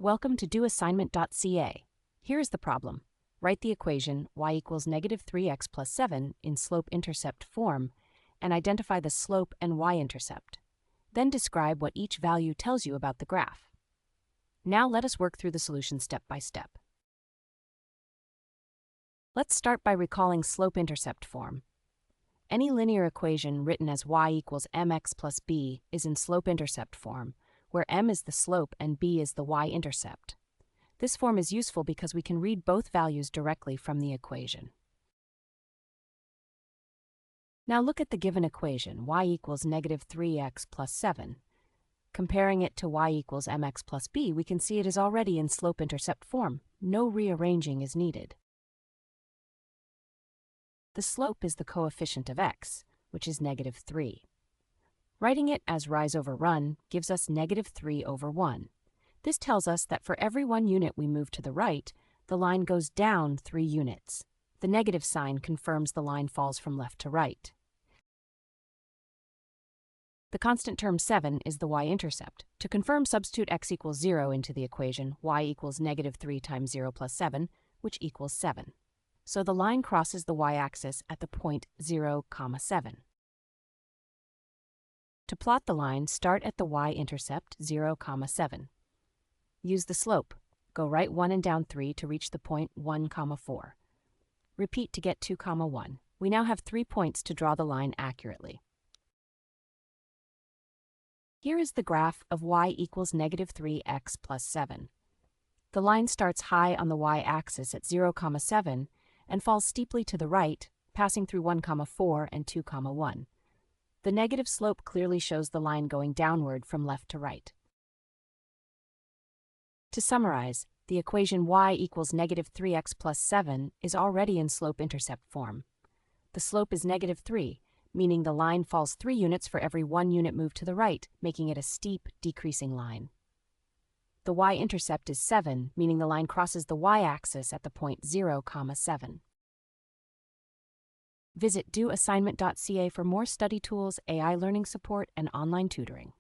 Welcome to doassignment-ca. Here is the problem. Write the equation y equals negative 3x plus 7 in slope-intercept form and identify the slope and y-intercept. Then describe what each value tells you about the graph. Now let us work through the solution step by step. Let's start by recalling slope-intercept form. Any linear equation written as y equals mx plus b is in slope-intercept form, where m is the slope and b is the y-intercept. This form is useful because we can read both values directly from the equation. Now look at the given equation, y equals negative 3x plus 7. Comparing it to y equals mx plus b, we can see it is already in slope-intercept form. No rearranging is needed. The slope is the coefficient of x, which is negative 3. Writing it as rise over run gives us negative 3 over 1. This tells us that for every 1 unit we move to the right, the line goes down 3 units. The negative sign confirms the line falls from left to right. The constant term 7 is the y-intercept. To confirm, substitute x equals 0 into the equation, y equals negative 3 times 0 plus 7, which equals 7. So the line crosses the y-axis at the point 0, 7. To plot the line, start at the y-intercept 0, 7. Use the slope. Go right 1 and down 3 to reach the point 1, 4. Repeat to get 2, 1. We now have 3 points to draw the line accurately. Here is the graph of y equals negative 3x plus 7. The line starts high on the y-axis at 0, 7 and falls steeply to the right, passing through 1, 4 and 2, 1. The negative slope clearly shows the line going downward from left to right. To summarize, the equation y equals negative 3x plus 7 is already in slope-intercept form. The slope is negative 3, meaning the line falls 3 units for every 1 unit moved to the right, making it a steep, decreasing line. The y-intercept is 7, meaning the line crosses the y-axis at the point 0, 7. Visit doassignment.ca for more study tools, AI learning support, and online tutoring.